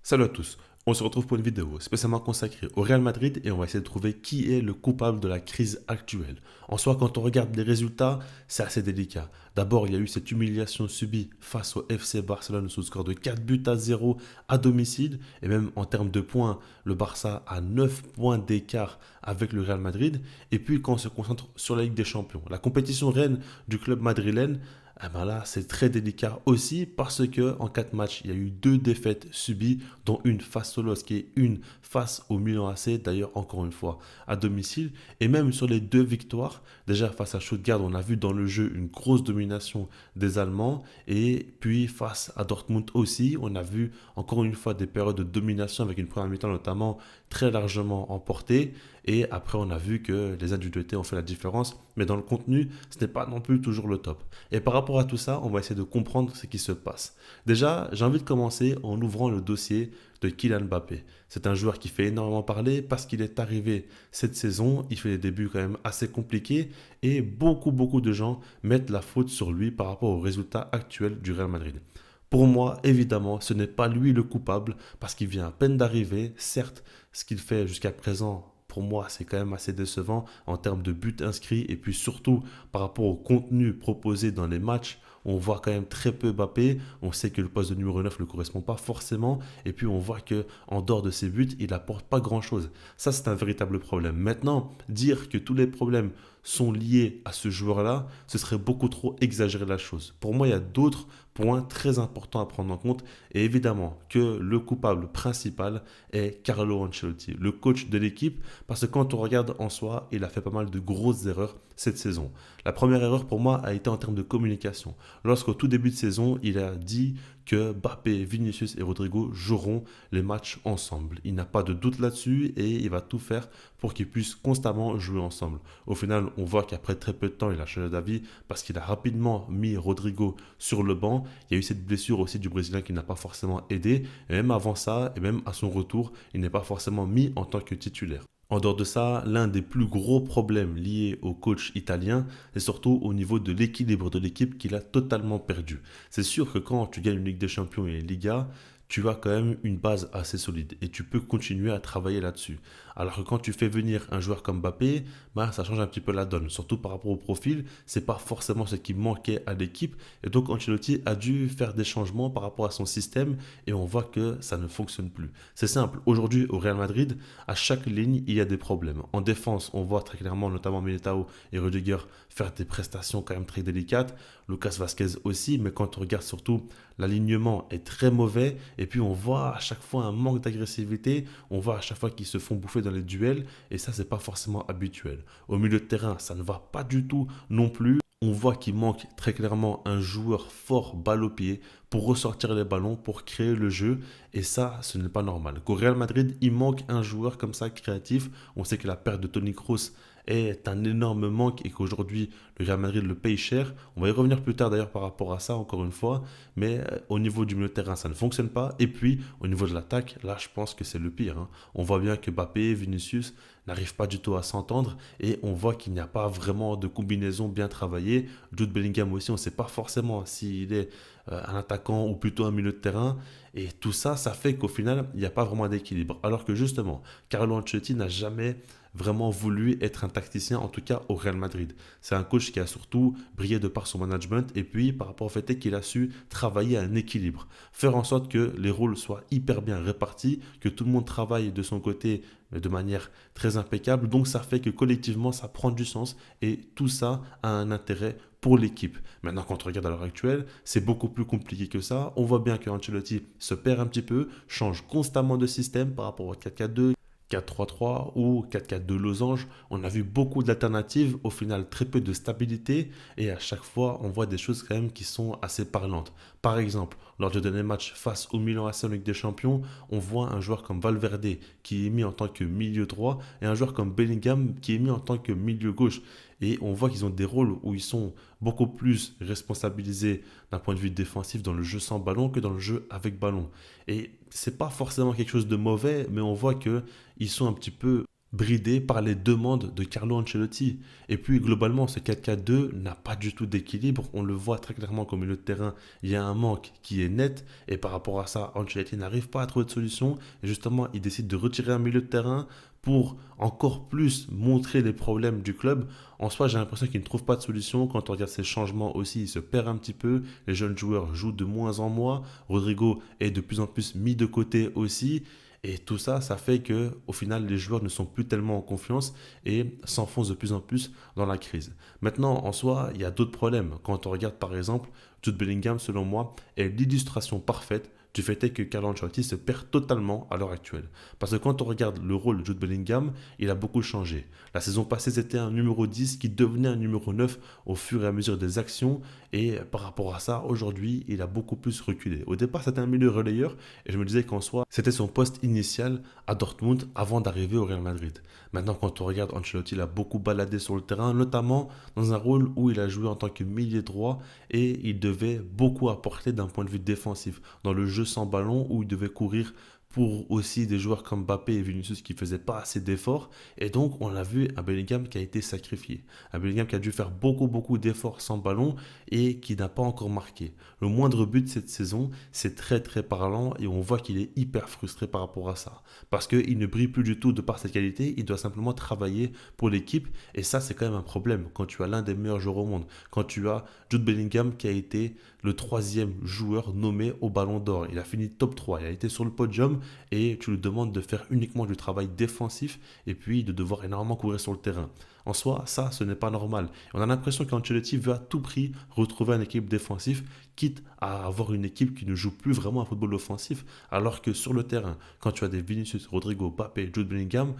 Salut à tous, on se retrouve pour une vidéo spécialement consacrée au Real Madrid et on va essayer de trouver qui est le coupable de la crise actuelle. En soi, quand on regarde les résultats, c'est assez délicat. D'abord, il y a eu cette humiliation subie face au FC Barcelone sous score de 4 buts à 0 à domicile et même en termes de points, le Barça a 9 points d'écart avec le Real Madrid. Et puis quand on se concentre sur la Ligue des Champions, la compétition reine du club madrilène, eh ben là, c'est très délicat aussi parce que en 4 matchs, il y a eu 2 défaites subies, dont une face au LOSC et une face au Milan AC, d'ailleurs encore une fois à domicile. Et même sur les 2 victoires, déjà face à Stuttgart, on a vu dans le jeu une grosse domination des Allemands. Et puis face à Dortmund aussi, on a vu encore une fois des périodes de domination avec une première mi-temps notamment très largement emportée. Et après, on a vu que les individualités ont fait la différence, mais dans le contenu, ce n'est pas non plus toujours le top. Et par rapport à tout ça, on va essayer de comprendre ce qui se passe. Déjà, j'ai envie de commencer en ouvrant le dossier de Kylian Mbappé. C'est un joueur qui fait énormément parler parce qu'il est arrivé cette saison, il fait des débuts quand même assez compliqués et beaucoup de gens mettent la faute sur lui par rapport aux résultats actuels du Real Madrid. Pour moi, évidemment, ce n'est pas lui le coupable parce qu'il vient à peine d'arriver. Certes, ce qu'il fait jusqu'à présent, pour moi, c'est quand même assez décevant en termes de buts inscrits et puis surtout par rapport au contenu proposé dans les matchs. On voit quand même très peu Mbappé. On sait que le poste de numéro 9 ne le correspond pas forcément. Et puis on voit que en dehors de ses buts, il n'apporte pas grand-chose. Ça, c'est un véritable problème. Maintenant, dire que tous les problèmes sont liés à ce joueur-là, ce serait beaucoup trop exagérer la chose. Pour moi, il y a d'autres points très importants à prendre en compte. Et évidemment que le coupable principal est Carlo Ancelotti, le coach de l'équipe, parce que quand on regarde en soi, il a fait pas mal de grosses erreurs cette saison. La première erreur pour moi a été en termes de communication. Lorsqu'au tout début de saison, il a dit que Mbappé, Vinicius et Rodrigo joueront les matchs ensemble. Il n'a pas de doute là-dessus et il va tout faire pour qu'ils puissent constamment jouer ensemble. Au final, on voit qu'après très peu de temps, il a changé d'avis parce qu'il a rapidement mis Rodrigo sur le banc. Il y a eu cette blessure aussi du Brésilien qui n'a pas forcément aidé. Et même avant ça, et même à son retour, il n'est pas forcément mis en tant que titulaire. En dehors de ça, l'un des plus gros problèmes liés au coach italien, c'est surtout au niveau de l'équilibre de l'équipe qu'il a totalement perdu. C'est sûr que quand tu gagnes une Ligue des Champions et une Liga, tu as quand même une base assez solide et tu peux continuer à travailler là-dessus. Alors que quand tu fais venir un joueur comme Mbappé, bah, ça change un petit peu la donne. Surtout par rapport au profil, c'est pas forcément ce qui manquait à l'équipe. Et donc Ancelotti a dû faire des changements par rapport à son système et on voit que ça ne fonctionne plus. C'est simple, aujourd'hui au Real Madrid, à chaque ligne, il y a des problèmes. En défense, on voit très clairement, notamment Militao et Rudiger, faire des prestations quand même très délicates. Lucas Vasquez aussi, mais quand on regarde surtout, l'alignement est très mauvais. Et puis on voit à chaque fois un manque d'agressivité. On voit à chaque fois qu'ils se font bouffer dans les duels. Et ça, c'est pas forcément habituel. Au milieu de terrain, ça ne va pas du tout non plus. On voit qu'il manque très clairement un joueur fort balle au pied pour ressortir les ballons, pour créer le jeu. Et ça, ce n'est pas normal. Qu'au Real Madrid, il manque un joueur comme ça créatif. On sait que la perte de Toni Kroos est un énorme manque et qu'aujourd'hui, le Real Madrid le paye cher. On va y revenir plus tard d'ailleurs par rapport à ça, encore une fois. Mais au niveau du milieu de terrain, ça ne fonctionne pas. Et puis, au niveau de l'attaque, là, je pense que c'est le pire, hein. On voit bien que Mbappé, Vinicius n'arrivent pas du tout à s'entendre et on voit qu'il n'y a pas vraiment de combinaison bien travaillée. Jude Bellingham aussi, on ne sait pas forcément s'il est un attaquant ou plutôt un milieu de terrain. Et tout ça, ça fait qu'au final, il n'y a pas vraiment d'équilibre. Alors que justement, Carlo Ancelotti n'a jamais vraiment voulu être un tacticien, en tout cas au Real Madrid. C'est un coach qui a surtout brillé de par son management et puis par rapport au fait qu'il a su travailler à un équilibre. Faire en sorte que les rôles soient hyper bien répartis, que tout le monde travaille de son côté de manière très impeccable. Donc ça fait que collectivement, ça prend du sens et tout ça a un intérêt pour l'équipe. Maintenant, quand on regarde à l'heure actuelle, c'est beaucoup plus compliqué que ça. On voit bien que Ancelotti se perd un petit peu, change constamment de système par rapport au 4-4-2, 4-3-3 ou 4-4-2 losange. On a vu beaucoup d'alternatives, au final très peu de stabilité et à chaque fois on voit des choses quand même qui sont assez parlantes. Par exemple, lors du dernier match face au Milan AC en Ligue des Champions, on voit un joueur comme Valverde qui est mis en tant que milieu droit et un joueur comme Bellingham qui est mis en tant que milieu gauche. Et on voit qu'ils ont des rôles où ils sont beaucoup plus responsabilisés d'un point de vue défensif dans le jeu sans ballon que dans le jeu avec ballon. Et c'est pas forcément quelque chose de mauvais, mais on voit que ils sont un petit peu bridé par les demandes de Carlo Ancelotti. Et puis globalement, ce 4-4-2 n'a pas du tout d'équilibre. On le voit très clairement qu'au milieu de terrain, il y a un manque qui est net. Et par rapport à ça, Ancelotti n'arrive pas à trouver de solution. Et justement, il décide de retirer un milieu de terrain pour encore plus montrer les problèmes du club. En soi, j'ai l'impression qu'il ne trouve pas de solution. Quand on regarde ses changements aussi, il se perd un petit peu. Les jeunes joueurs jouent de moins en moins. Rodrigo est de plus en plus mis de côté aussi. Et tout ça, ça fait que, au final, les joueurs ne sont plus tellement en confiance et s'enfoncent de plus en plus dans la crise. Maintenant, en soi, il y a d'autres problèmes. Quand on regarde, par exemple, Jude Bellingham, selon moi, est l'illustration parfaite du fait est que Carlo Ancelotti se perd totalement à l'heure actuelle. Parce que quand on regarde le rôle de Jude Bellingham, il a beaucoup changé. La saison passée, c'était un numéro 10 qui devenait un numéro 9 au fur et à mesure des actions. Et par rapport à ça, aujourd'hui, il a beaucoup plus reculé. Au départ, c'était un milieu relayeur et je me disais qu'en soi, c'était son poste initial à Dortmund avant d'arriver au Real Madrid. Maintenant, quand on regarde, Ancelotti, il a beaucoup baladé sur le terrain, notamment dans un rôle où il a joué en tant que milieu droit et il devait beaucoup apporter d'un point de vue défensif. Dans le jeu sans ballon où il devait courir pour aussi des joueurs comme Mbappé et Vinicius qui ne faisaient pas assez d'efforts. Et donc, on a vu un Bellingham qui a été sacrifié. Un Bellingham qui a dû faire beaucoup d'efforts sans ballon et qui n'a pas encore marqué. Le moindre but cette saison, c'est très parlant et on voit qu'il est hyper frustré par rapport à ça. Parce qu'il ne brille plus du tout de par ses qualités, il doit simplement travailler pour l'équipe. Et ça, c'est quand même un problème quand tu as l'un des meilleurs joueurs au monde. Quand tu as Jude Bellingham qui a été le troisième joueur nommé au Ballon d'Or. Il a fini top 3, il a été sur le podium et tu lui demandes de faire uniquement du travail défensif et puis de devoir énormément courir sur le terrain. En soi, ça, ce n'est pas normal. On a l'impression qu'Ancelotti veut à tout prix retrouver une équipe défensive, quitte à avoir une équipe qui ne joue plus vraiment un football offensif, alors que sur le terrain, quand tu as des Vinicius, Rodrigo, Mbappé, Jude Bellingham,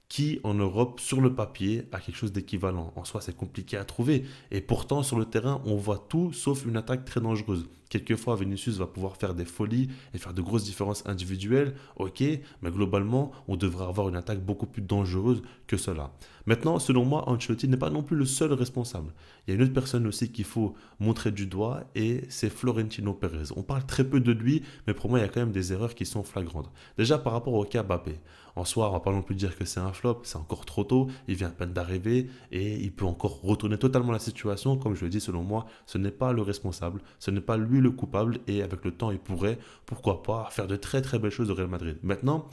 qui en Europe, sur le papier, a quelque chose d'équivalent. En soi, c'est compliqué à trouver. Et pourtant, sur le terrain, on voit tout sauf une attaque très dangereuse. Quelquefois, Vinicius va pouvoir faire des folies et faire de grosses différences individuelles, ok, mais globalement, on devrait avoir une attaque beaucoup plus dangereuse que cela. Maintenant, selon moi, Ancelotti n'est pas non plus le seul responsable. Il y a une autre personne aussi qu'il faut montrer du doigt et c'est Florentino Pérez. On parle très peu de lui, mais pour moi, il y a quand même des erreurs qui sont flagrantes. Déjà, par rapport au cas Mbappé. En soi, on va pas non plus dire que c'est un flop, c'est encore trop tôt, il vient à peine d'arriver et il peut encore retourner totalement la situation. Comme je le dis, selon moi, ce n'est pas le responsable, ce n'est pas lui le coupable et avec le temps, il pourrait, pourquoi pas, faire de très belles choses au Real Madrid. Maintenant,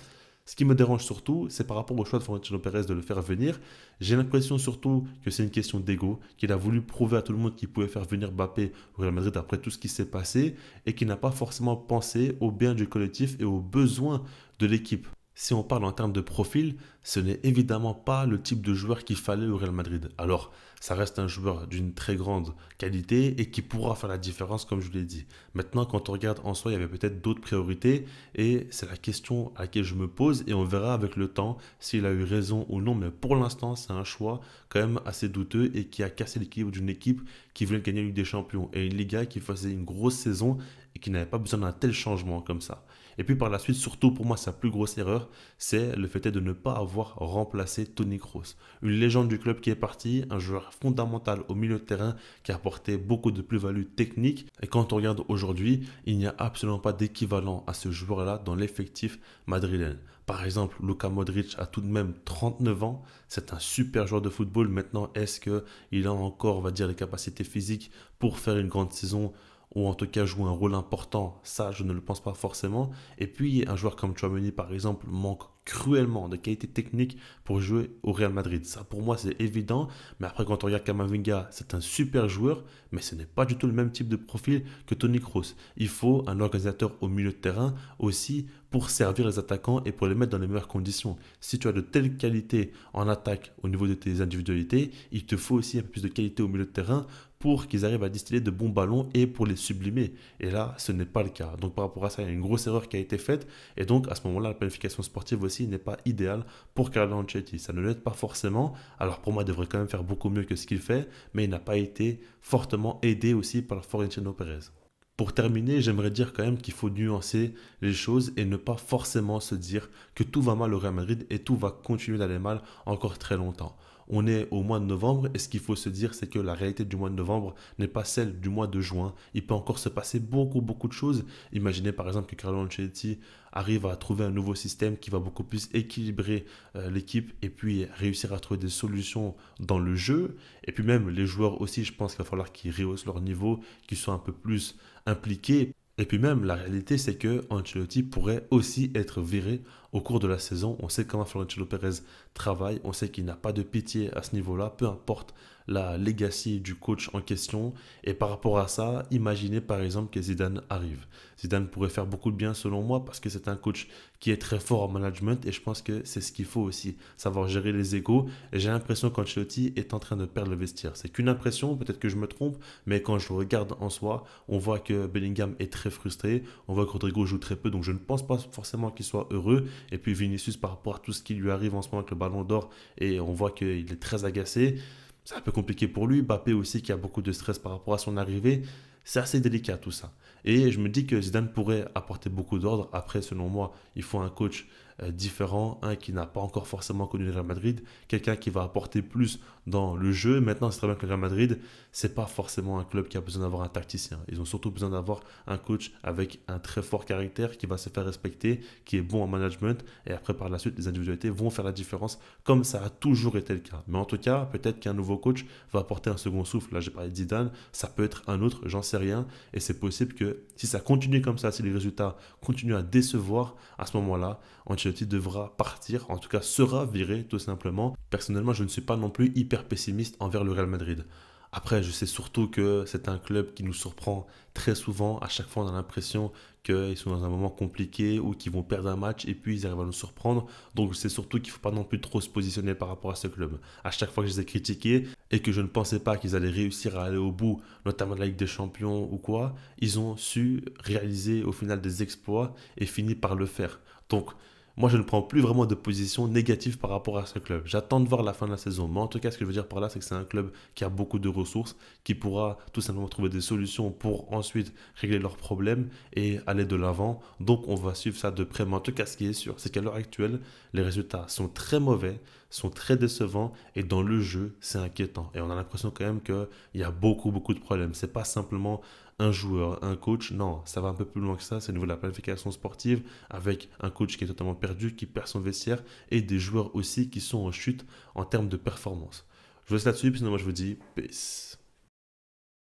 ce qui me dérange surtout, c'est par rapport au choix de Florentino Pérez de le faire venir. J'ai l'impression surtout que c'est une question d'ego, qu'il a voulu prouver à tout le monde qu'il pouvait faire venir Mbappé au Real Madrid après tout ce qui s'est passé et qu'il n'a pas forcément pensé au bien du collectif et aux besoins de l'équipe. Si on parle en termes de profil, ce n'est évidemment pas le type de joueur qu'il fallait au Real Madrid. Alors, ça reste un joueur d'une très grande qualité et qui pourra faire la différence, comme je l'ai dit. Maintenant, quand on regarde en soi, il y avait peut-être d'autres priorités et c'est la question à laquelle je me pose et on verra avec le temps s'il a eu raison ou non. Mais pour l'instant, c'est un choix quand même assez douteux et qui a cassé l'équilibre d'une équipe qui voulait gagner la Ligue des Champions et une Liga qui faisait une grosse saison et qui n'avait pas besoin d'un tel changement comme ça. Et puis par la suite, surtout pour moi, sa plus grosse erreur, c'est le fait de ne pas avoir remplacé Toni Kroos. Une légende du club qui est parti, un joueur fondamental au milieu de terrain qui a apporté beaucoup de plus-value technique. Et quand on regarde aujourd'hui, il n'y a absolument pas d'équivalent à ce joueur-là dans l'effectif madrilène. Par exemple, Luka Modric a tout de même 39 ans. C'est un super joueur de football. Maintenant, est-ce qu'il a encore, on va dire, les capacités physiques pour faire une grande saison ou en tout cas jouer un rôle important? Ça, je ne le pense pas forcément. Et puis, un joueur comme Tchouaméni, par exemple, manque cruellement de qualité technique pour jouer au Real Madrid. Ça, pour moi, c'est évident. Mais après, quand on regarde Camavinga, c'est un super joueur, mais ce n'est pas du tout le même type de profil que Toni Kroos. Il faut un organisateur au milieu de terrain aussi pour servir les attaquants et pour les mettre dans les meilleures conditions. Si tu as de telles qualités en attaque au niveau de tes individualités, il te faut aussi un peu plus de qualité au milieu de terrain pour qu'ils arrivent à distiller de bons ballons et pour les sublimer. Et là, ce n'est pas le cas. Donc par rapport à ça, il y a une grosse erreur qui a été faite. Et donc à ce moment-là, la planification sportive aussi n'est pas idéale pour Carlo Ancelotti. Ça ne l'aide pas forcément. Alors pour moi, il devrait quand même faire beaucoup mieux que ce qu'il fait, mais il n'a pas été fortement aidé aussi par Florentino Pérez. Pour terminer, j'aimerais dire quand même qu'il faut nuancer les choses et ne pas forcément se dire que tout va mal au Real Madrid et tout va continuer d'aller mal encore très longtemps. On est au mois de novembre et ce qu'il faut se dire, c'est que la réalité du mois de novembre n'est pas celle du mois de juin. Il peut encore se passer beaucoup de choses. Imaginez par exemple que Carlo Ancelotti arrive à trouver un nouveau système qui va beaucoup plus équilibrer l'équipe et puis réussir à trouver des solutions dans le jeu. Et puis même les joueurs aussi, je pense qu'il va falloir qu'ils rehaussent leur niveau, qu'ils soient un peu plus impliqués. Et puis même, la réalité, c'est que Ancelotti pourrait aussi être viré au cours de la saison. On sait comment Florentino Pérez travaille, on sait qu'il n'a pas de pitié à ce niveau-là, peu importe la legacy du coach en question. Et par rapport à ça, imaginez par exemple que Zidane arrive. Zidane pourrait faire beaucoup de bien selon moi parce que c'est un coach qui est très fort en management et je pense que c'est ce qu'il faut aussi, savoir gérer les égos. Et j'ai l'impression qu'Ancelotti est en train de perdre le vestiaire. C'est qu'une impression, peut-être que je me trompe, mais quand je le regarde en soi, on voit que Bellingham est très frustré, on voit que Rodrigo joue très peu, donc je ne pense pas forcément qu'il soit heureux. Et puis Vinicius, par rapport à tout ce qui lui arrive en ce moment avec le ballon d'or, et on voit qu'il est très agacé. C'est un peu compliqué pour lui. Mbappé aussi qui a beaucoup de stress par rapport à son arrivée. C'est assez délicat tout ça. Et je me dis que Zidane pourrait apporter beaucoup d'ordre. Après, selon moi, il faut un coach différent, un qui n'a pas encore forcément connu le Real Madrid, quelqu'un qui va apporter plus dans le jeu. Maintenant, c'est très bien que le Real Madrid, c'est pas forcément un club qui a besoin d'avoir un tacticien. Ils ont surtout besoin d'avoir un coach avec un très fort caractère qui va se faire respecter, qui est bon en management. Et après, par la suite, les individualités vont faire la différence, comme ça a toujours été le cas. Mais en tout cas, peut-être qu'un nouveau coach va apporter un second souffle. Là, j'ai parlé de Zidane, ça peut être un autre, j'en sais rien. Et c'est possible que si ça continue comme ça, si les résultats continuent à décevoir, à ce moment-là, Ancelotti devra partir, en tout cas sera viré tout simplement. Personnellement, je ne suis pas non plus hyper pessimiste envers le Real Madrid. Après, je sais surtout que c'est un club qui nous surprend très souvent. À chaque fois, on a l'impression qu'ils sont dans un moment compliqué ou qu'ils vont perdre un match et puis ils arrivent à nous surprendre. Donc, je sais surtout qu'il ne faut pas non plus trop se positionner par rapport à ce club. À chaque fois que je les ai critiqués et que je ne pensais pas qu'ils allaient réussir à aller au bout, notamment de la Ligue des Champions ou quoi, ils ont su réaliser au final des exploits et fini par le faire. Donc, moi, je ne prends plus vraiment de position négative par rapport à ce club. J'attends de voir la fin de la saison. Mais en tout cas, ce que je veux dire par là, c'est que c'est un club qui a beaucoup de ressources, qui pourra tout simplement trouver des solutions pour ensuite régler leurs problèmes et aller de l'avant. Donc, on va suivre ça de près. Mais en tout cas, ce qui est sûr, c'est qu'à l'heure actuelle, les résultats sont très mauvais, sont très décevants et dans le jeu, c'est inquiétant. Et on a l'impression quand même qu'il y a beaucoup de problèmes. C'est pas simplement un joueur, un coach, non, ça va un peu plus loin que ça, c'est au niveau de la planification sportive, avec un coach qui est totalement perdu, qui perd son vestiaire, et des joueurs aussi qui sont en chute en termes de performance. Je vous laisse là-dessus, puis sinon moi je vous dis peace.